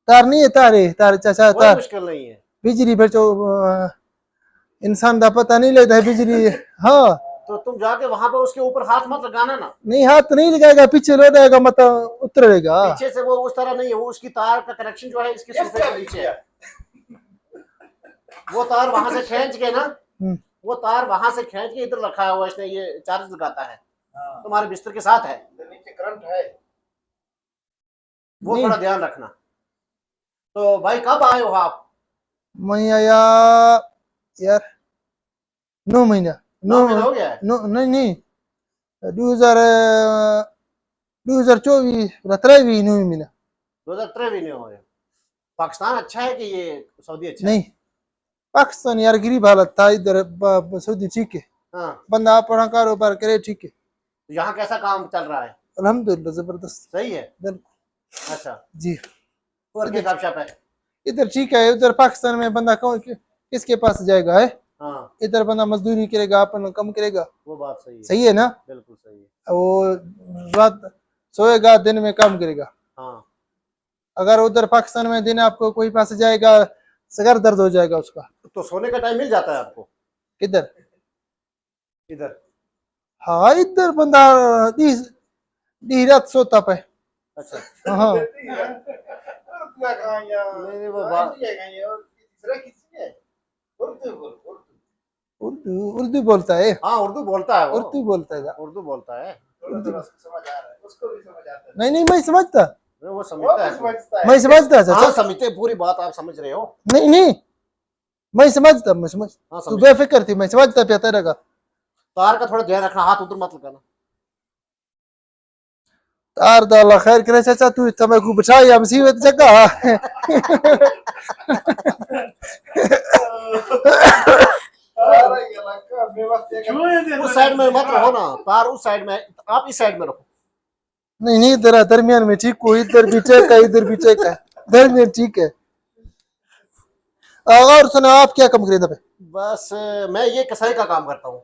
तार नहीं है, तार चाचा, कोई तार मुश्किल नहीं है। बिजली फिर जो इंसान का पता नहीं लेता है बिजली। हाँ तो तुम जाके वहां पे उसके ऊपर हाथ मत लगाना ना। नहीं, हाथ तो नहीं लगाएगा, पीछे लो जाएगा, मतलब उतरेगा। पीछे से वो उस तरह नहीं है, वो उसकी तार का कनेक्शन जो है इसके सोफे के नीचे है। वो तार वहां से खींच के ना, वो तार वहां से खींच के इधर रखा हुआ इसने, ये चार्ज लगाता है। तुम्हारे बिस्तर के साथ है, नीचे करंट है, वो थोड़ा ध्यान रखना। तो भाई कब आए हो आप? मैं आया यार 9 महीना। 9 महीना हो गया है। नहीं नहीं, 2024 23 9 महीना। 2013 भी नहीं हो गया। पाकिस्तान अच्छा है कि ये सऊदी अच्छा है? नहीं, पाकिस्तान यार गरीब हालत था, इधर सऊदी ठीक है, हाँ। बंदा अपना कारोबार करे ठीक है। तो यहाँ कैसा काम चल रहा है? अल्हम्दुलिल्लाह जबरदस्त, सही है। बिल्कुल अच्छा, जी। और क्या गपशप है? इधर ठीक है, उधर पाकिस्तान में बंदा कौन किसके पास जाएगा है? हाँ, इधर बंदा मजदूरी करेगा, अपन कम करेगा। वो बात सही है। सही है ना? बिल्कुल सही है। वो रात सोएगा, दिन में काम करेगा। हाँ, अगर उधर पाकिस्तान में दिन आपको कोई पास जाएगा, सर दर्द हो जाएगा उसका। तो सोने का टाइम मिल जाता है आपको किधर? इधर? हाँ इधर बंदा दी दी रात सोता पे। अच्छा। हाँ नहीं नहीं, वो बात। उर्दू उर्दू बोलता है, हाँ, उर्दू बोलता है वो। उर्दू बोलता है। उर्दू बोलता है। नहीं नहीं, मैं समझता, नहीं, वो समझता है। मैं समझता चाचा। हाँ, समझते, पूरी बात आप समझ रहे हो। नहीं नहीं, मैं समझता, मैं समझ, हाँ, तू समझ। बेफिक्र थी, मैं समझता पिया तेरा का। तार का थोड़ा ध्यान रखना, हाथ उधर मत लगाना। तार दा अल्लाह खैर करे चाचा, तू तमे को बचा या मुसीबत जगह। उस साइड में मत रहो ना, तार उस साइड में, आप इस साइड में रहो। नहीं नहीं, तेरा दरमियान में ठीक हो, इधर भी चेक है, इधर भी चेक है, दरमियान ठीक है। और सुना, आप क्या काम करें? बस मैं ये कसाई का काम करता हूँ।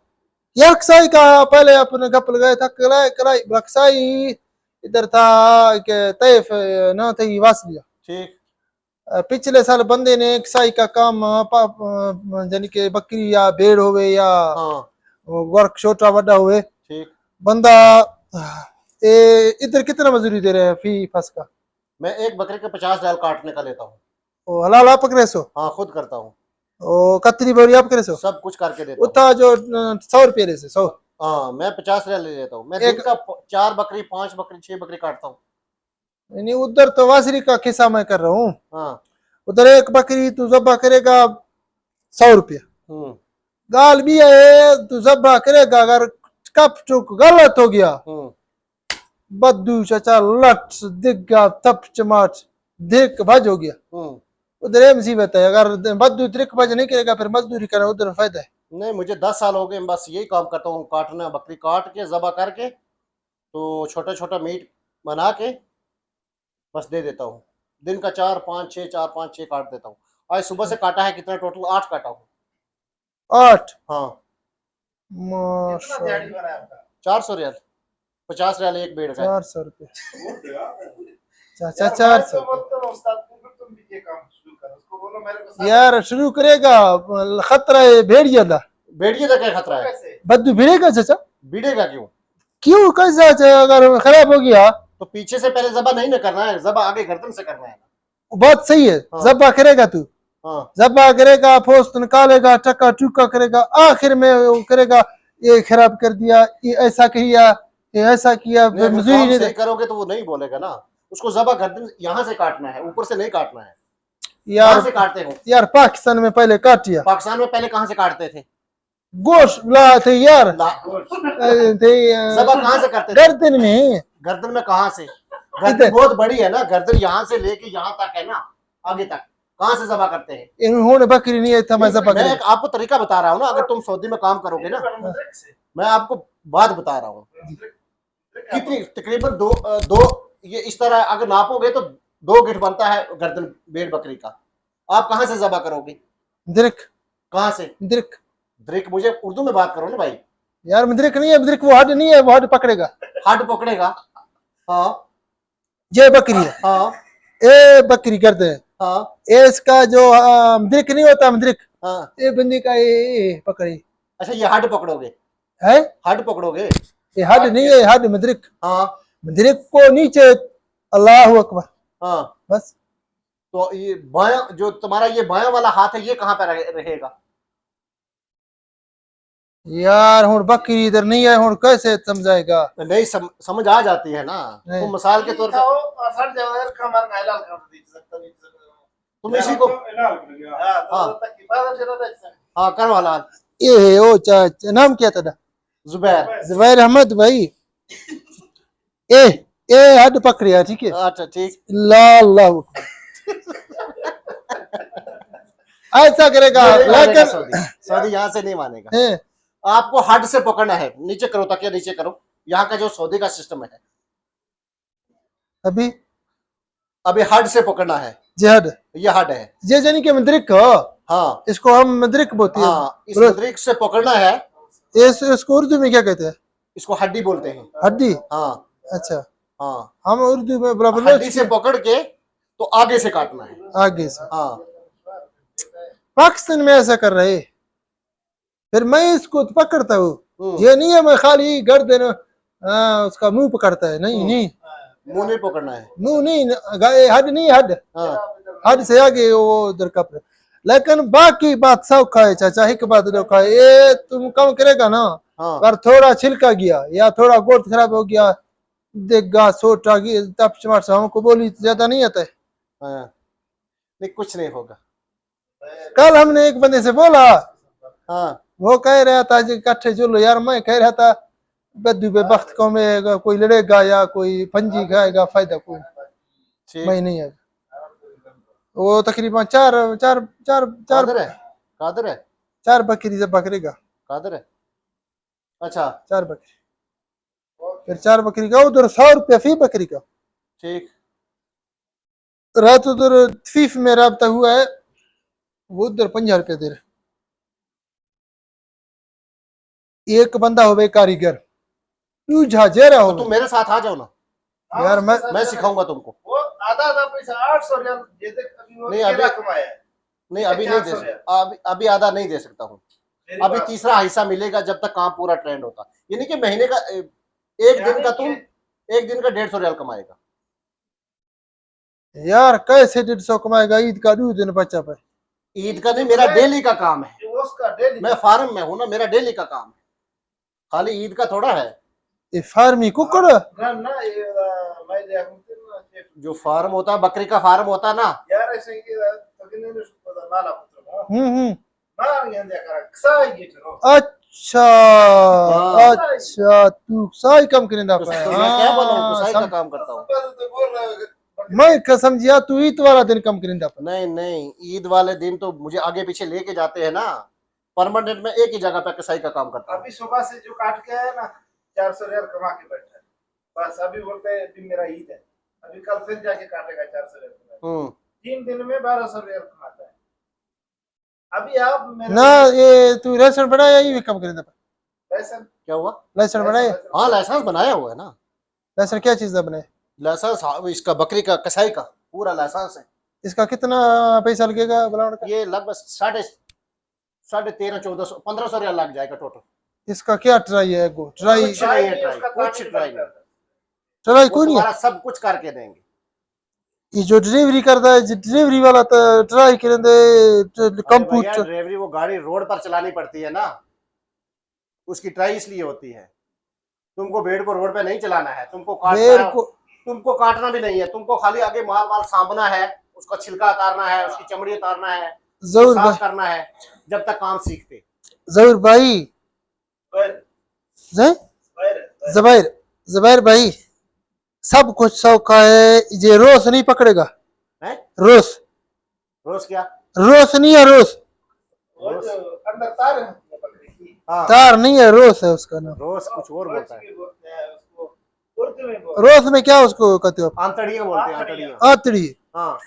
यार कसाई का पहले अपने गप लगाया था, कलाई कलाई कसाई इधर था कि तैफ ना थी वासलिया। ठीक। पिछले साल बंदे ने कसाई का काम यानी कि बकरी या भेड़ होवे या हाँ, वर्क छोटा बड़ा हुए, ठीक। बंदा इधर कितना मजदूरी दे रहे हैं फी फस का? मैं एक बकरे के 50 रियाल काटने का लेता हूँ। ओ हलाल आप पकड़े सो? हाँ, खुद करता हूँ। ओ कतरी बोरी आप करे सो? सब कुछ करके देता हूँ। उतना जो 100 रुपये दे से 100। हाँ, मैं 50 रियाल ले लेता हूँ। मैं एक दिन का 4 बकरी, 5 बकरी, 6 बकरी काटता हूँ। नहीं, उधर तो वासरी का किस्सा मैं कर रहा हूँ। हाँ। उधर एक बकरी तू जब्बा करेगा 100 रुपया, हम्म। गाल भी है, तू जब्बा करेगा, अगर कप चुक गलत हो गया, बद्दू चाचा लट दिग्गा तप चमाट दिक भज हो गया। उधर ये मुसीबत है, अगर बद्दू त्रिक भज नहीं करेगा फिर मजदूरी करना उधर फायदा है। नहीं, मुझे 10 साल हो गए, बस यही काम करता हूँ, काटना, बकरी काट के जबा करके, तो छोटा छोटा मीट बना के बस दे देता हूँ। दिन का 4 5 6, 4 5 6 काट देता हूँ। आज सुबह से काटा है, कितना टोटल 8 काटा हूँ। 8? हाँ। माशाल्लाह। 400 रियाल, 50 रियाल एक बेड़ का है। 400 रुपये चाचा, 400 यार शुरू करेगा, खतरा है भेड़िया था। भेड़िए का क्या खतरा है? बद्दू भिड़ेगा चाचा? भिड़ेगा क्यों? क्यों, कैसा अगर खराब हो गया तो पीछे से पहले जबा नहीं ना करना है, जबा आगे गर्दन से करना है। बात सही है। हाँ। जब्बा करेगा तू, हाँ। जब्बा करेगा, पोस्ट निकालेगा, टक्का टुक्का करेगा, आखिर में वो करेगा ये खराब कर दिया, ये ऐसा किया, ये ऐसा किया, नहीं, अगर मजदूरी काम नहीं सही करोगे तो वो नहीं बोलेगा ना। उसको जबा गर्दन यहाँ से काटना है, ऊपर से नहीं काटना है। यार कहाँ से काटते हो? यार पाकिस्तान में पहले काटिया, पाकिस्तान में पहले कहाँ से काटते थे? गोश्त ला थे यार, जबा कहाँ से करते थे? गर्दन में। गर्दन में कहाँ से? गर्दन बहुत बड़ी है ना, गर्दन यहाँ से लेके यहाँ तक है ना, आगे तक। कहाँ से जबा करते हैं? इन्होंने बकरी नहीं था, मैं जबा मैं आपको तरीका बता रहा हूँ ना, अगर तुम सऊदी में काम करोगे ना, मैं आपको बात बता रहा हूँ। कितनी तकरीबन दो ये इस तरह अगर नापोगे तो 2 गिट बनता है गर्दन भेड़ बकरी का। आप कहाँ से जबा करोगे? द्रिक। कहाँ से? द्रिक। द्रिक, मुझे उर्दू में बात करो ना भाई। यार मद्रिक नहीं है, मद्रिक वो हड नहीं है, वो हड पकड़ेगा, हड पकड़ेगा। हाँ, ये बकरी है। हाँ, ये बकरी करते हैं। हाँ ये इसका जो मद्रिक नहीं होता, मद्रिक, हाँ। ये बंदी का ये पकड़ी अच्छा ये हड पकड़ोगे, है। हड पकड़ोगे। ये हड नहीं है, हड मद्रिक। हाँ मद्रिक को नीचे, अल्लाह अकबर, हाँ। बस। तो ये बायां, जो तुम्हारा ये बायां वाला हाथ है, ये कहाँ पे रहेगा? यार हुन बकरी इधर नहीं है, हुन कैसे समझाएगा? नहीं समझ आ जाती है ना। नहीं। तुम मिसाल के तौर पे तुम इसी को हाँ कर वाला ये है ओ नाम क्या था? जुबैर। जुबैर अहमद भाई। ए हद पकड़िया, ठीक है। अच्छा ठीक। ला ऐसा करेगा लेकिन सऊदी यहाँ से नहीं मानेगा। आपको हड से पकड़ना है, नीचे करो, तकिया नीचे करो। यहाँ का जो सऊदी का सिस्टम है, अभी हड से पकड़ना है। जहद ये हड है, ये जानी के मद्रिक हो। हाँ इसको हम मद्रिक बोलते हैं। हाँ, इस मद्रिक से पकड़ना है। इसको उर्दू में क्या कहते हैं? इसको हड्डी बोलते हैं। हड्डी? हाँ अच्छा हाँ। हम उर्दू में बराबर हड्डी से पकड़ के तो आगे से काटना है, आगे से। हाँ। पाकिस्तान में ऐसा कर रहे, फिर मैं इसको पकड़ता हूँ। ये नहीं है मैं खाली गर्दन उसका मुंह पकड़ता है, नहीं नहीं, मुंह नहीं पकड़ना है, मुंह नहीं, हड नहीं, हड हद से आगे वो उधर का। लेकिन बाकी बात सब खाए चाचा, एक बात देखा, ये तुम कम करेगा ना, अगर थोड़ा छिलका गया या थोड़ा गोश्त खराब हो गया, देगा सोट आ गई, तब चमाट से हमको बोली ज्यादा नहीं आता है। नहीं कुछ नहीं होगा। कल हमने एक बंदे से बोला, हाँ वो कह रहा था जी कट्ठे चलो यार, मैं कह रहा था बद्दू पे बख्त कमेगा, कोई लड़ेगा या कोई पंजी खाएगा, फायदा कोई मैं नहीं है। वो तकरीबन चार चार चार चार कादर है, चार बकरी जब बकरेगा कादर है। अच्छा 4 बकरी, फिर 4 बकरी का उधर 100 रुपया फी बकरी का। ठीक। रात उधर फीफ में रबता हुआ है, वो उधर 50 रुपया दे रहे। एक बंदा हो भाई कारीगर, तू झाजेरा हो। तो तुम मेरे साथ आ जाओ ना यार, मैं सिखाऊंगा तुमको। वो आधा पैसा 800 रियाल नहीं अभी कमाया, नहीं अभी नहीं दे, अभी आधा नहीं दे सकता हूँ। अभी तीसरा हिस्सा मिलेगा जब तक काम पूरा ट्रेंड होता। यानी कि महीने का एक दिन का तुम 150 रियाल कमाएगा। यार कैसे 150 कमाएगा? ईद का 2 दिन बचा पे। ईद का नहीं, मेरा डेली का काम है। मैं फार्म में हूँ ना, मेरा डेली का काम है, खाली ईद का थोड़ा है। ये फार्मी कुकड़ जो फार्म होता है, बकरी का फार्म होता है ना यार, ऐसे अच्छा अच्छा, तू साई कम करेंदा तो मैं क्या बोलूं, कसाई का काम करता हूँ मैं समझिया तू ईद वाला दिन कम करेंदा। नहीं नहीं, ईद वाले दिन तो मुझे आगे पीछे लेके जाते हैं ना, परमानेंट में एक ही जगह पे कसाई का काम करता हूँ। अभी सुबह से जो काट के आया ना 400 रियाल कमा के बैठा है, बस अभी बोलते हैं दिन मेरा ईद है, अभी कल फिर जाके काटेगा 400 रियाल। 3 दिन में 1200 रियाल कमाता है। अभी आप ना ये तू लाइसेंस बनाया, ये भी कम करेंदा। लाइसेंस क्या हुआ? लाइसेंस बनाया? हाँ लाइसेंस बनाया हुआ है ना। लाइसेंस क्या चीज का बनाया? लाइसेंस इसका बकरी का, कसाई का पूरा लाइसेंस है। इसका कितना पैसा लगेगा बनाने का? ये लगभग 13,500 1400 1500 रियाल लग जाएगा टोटल। इसका क्या ट्राई है? गो ट्राई कुछ नहीं है, कुछ ट्राई नहीं, ट्राई कोई नहीं है। सब कुछ करके देंगे। ये जो डिलीवरी करता है, डिलीवरी वाला तो ट्राई करेंदे कंप्यूटर। डिलीवरी वो गाड़ी रोड पर चलानी पड़ती है ना, उसकी ट्राई इसलिए होती है। तुमको भेड़ को रोड पे नहीं चलाना है, तुमको काटना भी नहीं है, तुमको खाली आगे माल सांभना है, उसका छिलका उतारना है, उसकी चमड़ी उतारना है, साफ करना है, जब तक काम सीखते। जरूर भाई, जबैर भाई, सब कुछ सौखा है। ये रोस नहीं पकड़ेगा है? रोस क्या? रोस नहीं है, रोस अंदर तार है बकरी की। तार नहीं है, रोस है उसका नाम। रोस कुछ और बोलता है। रोस में क्या उसको कहते हो? आंतड़ियां बोलते हैं, आंतड़ियां। आंतड़ी। हाँ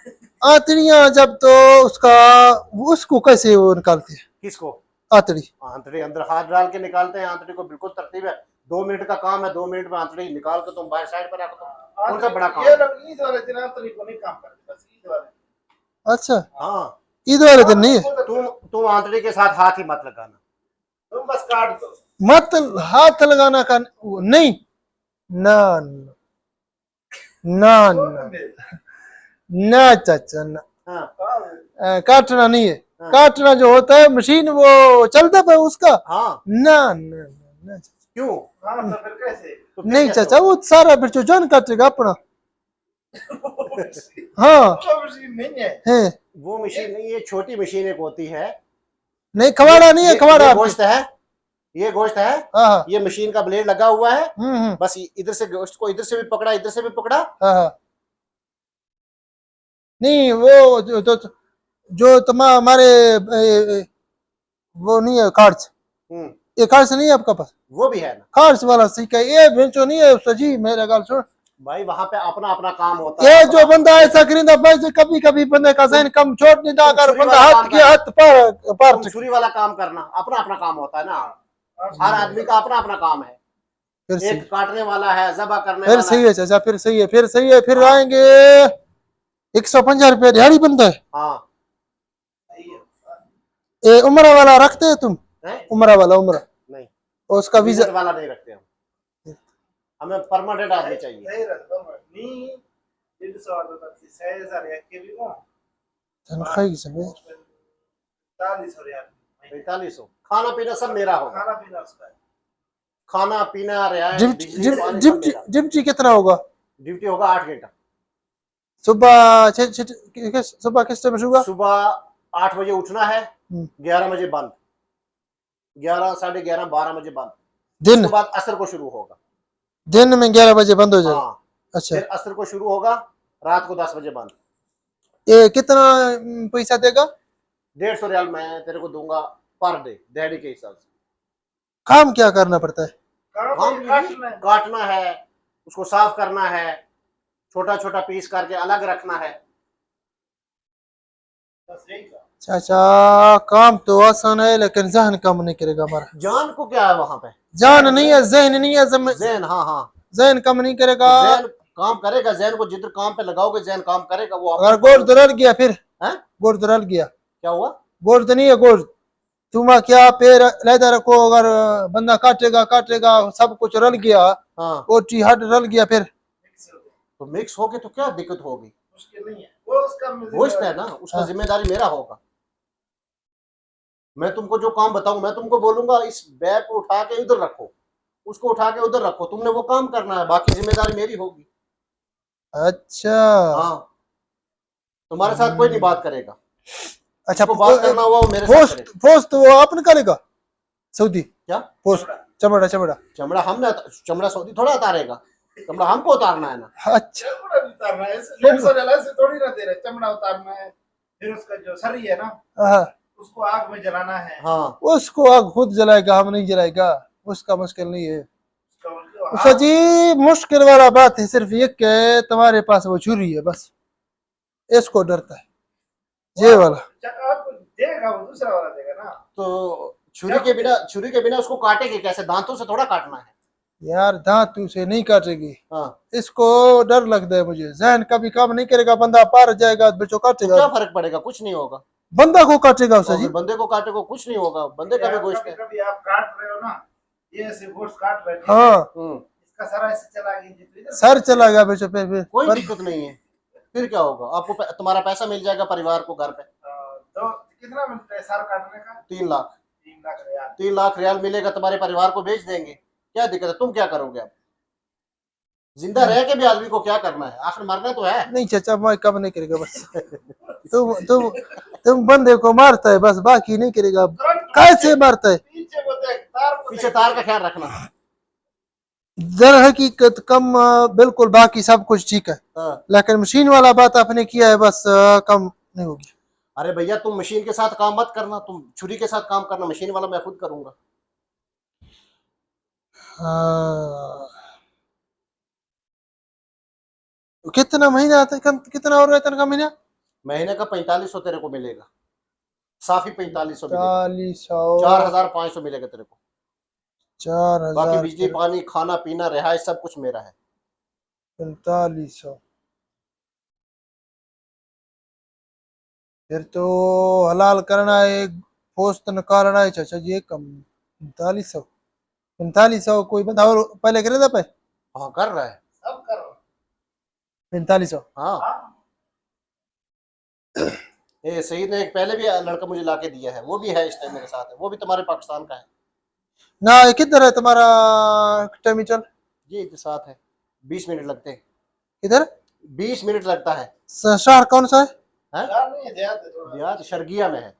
आंतड़ियां जब तो उसको कैसे वो निकालते हैं? किसको? आंतड़ी। आंतड़ी अंदर हाथ डाल के निकालते हैं आंतड़ी को, बिल्कुल तरतीब है। 2 मिनट का काम है, 2 मिनट में आंतड़ी निकाल के तुम बाहर साइड पर रख दो। कौन सा बड़ा काम ये है? लोग ईद वाले दिन आंतरिक को नहीं काम करते, बस ईद वाले। अच्छा, हाँ, ईद वाले दिन नहीं है। तुम आंतरिक के साथ हाथ ही मत लगाना। तुम बस काट दो। मत हाथ लगाना का नहीं, ना ना ना ना चाचा ना, हाँ काटना नहीं है। हाँ। काटना जो होता है मशीन वो चलता है उसका, हाँ, ना ना ना चाचा। क्यों? हाँ तो फिर कैसे? तो फिर नहीं कैसे चाचा, होगा? वो सारा फिर जो जान काटेगा अपना। हाँ वो मशीन नहीं है। है, वो मशीन नहीं, ये छोटी मशीन एक होती है। नहीं खवाड़ा नहीं है, खवाड़ा ये गोश्त है, ये गोश्त है। हाँ हाँ, ये मशीन का ब्लेड लगा हुआ है, हम्म, बस इधर से गोश्त को इधर से भी पकड़ा, इधर से भी पकड़ा। हाँ हाँ। नहीं वो जो तुम्हारे हमारे वो नहीं है कार्ड्स, हम्म, ये कार्ड्स नहीं है आपका पास? वो भी है ना कार्ड्स वाला सीखा है ये बेंचो नहीं है उसका जी, मेरा गाल सुन। भाई, वहां पे अपना अपना काम होता ये है। जो बंदा ऐसा करींदा भाई जो कभी कभी बंदे का जहन कम छोड़ नहीं था, अगर छुरी बंदा वाला हाथ काम किया हाथ पार पार तुम छुरी वाला काम करना, अपना अपना काम होता है ना। हर आदमी का अपना अपना काम है। फिर सही, एक काटने वाला है, जबा करने फिर वाला सही है। है चाचा, फिर सही है, फिर सही है, फिर आएंगे 150 रुपया दिहाड़ी बनता है। हाँ, ये उम्र वाला रखते हैं तुम? है? उम्र वाला, उम्र नहीं, और उसका वीजा विजिट वाला नहीं रखते हम, हमें परमानेंट आदमी चाहिए। नहीं रहता नहीं। 150 आता था 6000 के भी को तनख्वाह की समय 40 रियाल। 4500 खाना पीना सब मेरा होगा। खाना पीना उसका है। खाना पीना, रियायत, बिजली, पानी सब मेरा। डिप्टी कितना होगा? ड्यूटी होगा 8 घंटा। सुबह सुबह किस टाइम शुरू? सुबह 8 बजे उठना है, 11 बजे बंद, 11 साढ़े 11 12 बजे बंद। दिन उसके बाद असर को शुरू होगा। दिन में 11 बजे बंद हो जाए? हाँ, अच्छा, फिर असर को शुरू होगा, रात को 10 बजे बंद। ये कितना पैसा देगा? 150 रियाल मैं तेरे को दूंगा पर डे, दिहाड़ी के हिसाब से। काम क्या करना पड़ता है? काम काटना है। काटना है, उसको साफ करना है, छोटा छोटा पीस करके अलग रखना है। बस यही का। चाचा काम तो आसान है लेकिन जहन काम नहीं करेगा हमारा। जान को क्या है वहां पे? जान नहीं है, जहन नहीं है, जैन, हाँ हाँ, जहन काम नहीं करेगा। जैन काम करेगा। जैन को जिधर काम पे लगाओगे जैन काम करेगा। वो अगर गोड़ दरड़ गया फिर? हैं? गोड़ दरड़ गया? क्या हुआ? गोड़ तो नहीं है, गोड़ तुम क्या पैर लहदा रखो, अगर बंदा काटेगा काटेगा सब कुछ रल गया, हाँ, ओटी हट रल गया फिर? तो मिक्स होके तो क्या दिक्कत होगी? मुश्किल नहीं है, वो उसका गोश्त है ना, उसका जिम्मेदारी मेरा होगा। मैं तुमको जो काम बताऊं, मैं तुमको बोलूंगा इस बैग को उठा के उधर रखो, उसको उठा के उधर रखो, तुमने वो काम करना है, बाकी जिम्मेदारी मेरी होगी। अच्छा हाँ, तुम्हारे साथ कोई नहीं बात करेगा। अच्छा, जिसको बात करना हुआ वो मेरे साथ पोस्ट करेगा। पोस्ट वो अपन करेगा सऊदी? क्या पोस्ट चमड़ा चमड़ा चमड़ा? हमने चमड़ा सऊदी थोड़ा उतारेगा, चमड़ा हमको उतारना है ना। अच्छा, चमड़ा भी उतारना है, ऐसे 150 रियाल ऐसे थोड़ी ना दे रहे। चमड़ा उतारना है, फिर उसका जो सरी है ना हाँ, उसको आग में जलाना है। हाँ, उसको आग खुद जलाएगा, हम नहीं जलाएगा, उसका मुश्किल नहीं है। उसका उसका जी मुश्किल वाला बात है सिर्फ ये कि तुम्हारे पास वो छुरी है, बस इसको डरता है ये वाला। आपको देगा, वो दूसरा वाला देगा ना। तो छुरी के बिना उसको काटेंगे कैसे? दांतों से थोड़ा काटना है यार दांत से नहीं काटेगी, हाँ। इसको डर लगता है मुझे, जहन कभी काम नहीं करेगा, बंदा पार जाएगा बच्चों तो काटेगा, क्या फर्क पड़ेगा? कुछ नहीं होगा। बंदा को काटेगा उसे जी। और बंदे को काटेगा कुछ नहीं होगा, बंदे का भी गोश्त है। कभी आप काट रहे हो ना, ये ऐसे गोश्त काट रहे हैं, हाँ, इसका सरा ऐसे चला गया, सर चला गया बच्चों पे फिर कोई दिक्कत नहीं है। फिर क्या होगा? आपको तुम्हारा पैसा मिल जाएगा परिवार को घर पे। तो कितना मिलता है सर काटने का? 3 लाख। 3 लाख रियाल। 3 लाख रियाल मिलेगा, तुम्हारे परिवार को बेच देंगे। क्या दिक्कत है? तुम क्या करोगे? अब जिंदा रह के भी आदमी को क्या करना है? आखिर मरना तो है। नहीं चाचा, मैं कम नहीं करेगा बस। तुम बंदे को मारता है बस, बाकी नहीं करेगा। कैसे मारता है? पीछे तार का ख्याल रखना। दर हकीकत कम बिल्कुल, बाकी सब कुछ ठीक है, हाँ। लेकिन मशीन वाला बात आपने किया है बस कम नहीं होगी। अरे भैया, तुम मशीन के साथ काम मत करना, तुम छुरी के साथ काम करना। मशीन वाला मैं खुद करूंगा। हाँ। कितना महीना आता है? कितना और वेतन का महीना? महीने का 4500 तेरे को मिलेगा, साफी 4500 मिलेगा। 4500 4500 मिलेगा तेरे को। 4000 बाकी बिजली पानी खाना पीना रिहाइश सब कुछ मेरा है। 4500। फिर तो हलाल करना है, पोस्त निकालना है चाचा जी, कम 4500। 4500 कोई बंदा और पहले करे था पे हाँ कर रहा है। सब करो। 4500। हाँ हाँ ये सईद ने एक पहले भी लड़का मुझे लाके दिया है, वो भी है इस टाइम मेरे साथ है, वो भी तुम्हारे पाकिस्तान का है। ना ये किधर है तुम्हारा टेमिटल? ये साथ है, 20 मिनट लगते हैं। किधर? 20 मिनट लगता है। शहर कौन सा है? हैं? यार नहीं देहात है थोड़ा। देहात शर्गिया में है।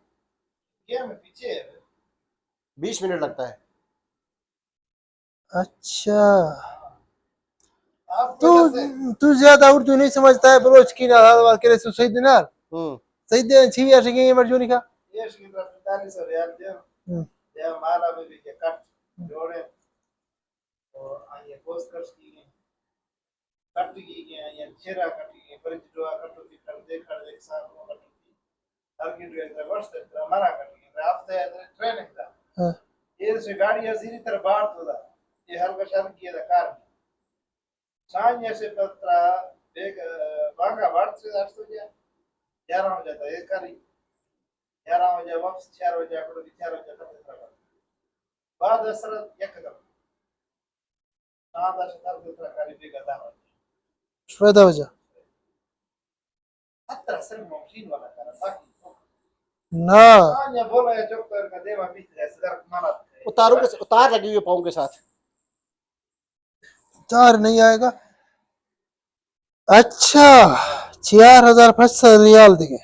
क्या में पीछे है। 20 मिनट लगता है। अच्छा, आप तू इधर से तू ज्यादा उर्दू नहीं समझता है, बलोच की ना के सही दिनार हम्म सही दे छी या छी मर्जूनी का। ये की 4500 रियाल दे। हम्म, दे माला में भी के कट जोड़े और आइए पोस्ट कर की कट की ये चेहरा कट की पर जो कट की कर दे साथ में कट की हर की जो वर्ष तक हमारा कट की रास्ते ट्रेनिंग था। हाँ, ये से गाड़ी अजीरी तरह बाहर तो था ये हल्का शर्म किया था कार में सामने से पत्रा एक बांगा बाढ़ से रास्ते हो गया 11 हो जाता है कारी 11 हो जाए वापस 4 हो जाए कड़ो 4 हो जाता है बाद असर एकदम सादा से तरह तरह कारी बेगा था फायदा हो जा अत्र सर मशीन वाला करा बाकी ना। हाँ ये बोला है जो कर का देवा बीच है सर माना उतार लगी हुई है पाँव के साथ। 4 नहीं आएगा। अच्छा, 4500 रियाल देंगे।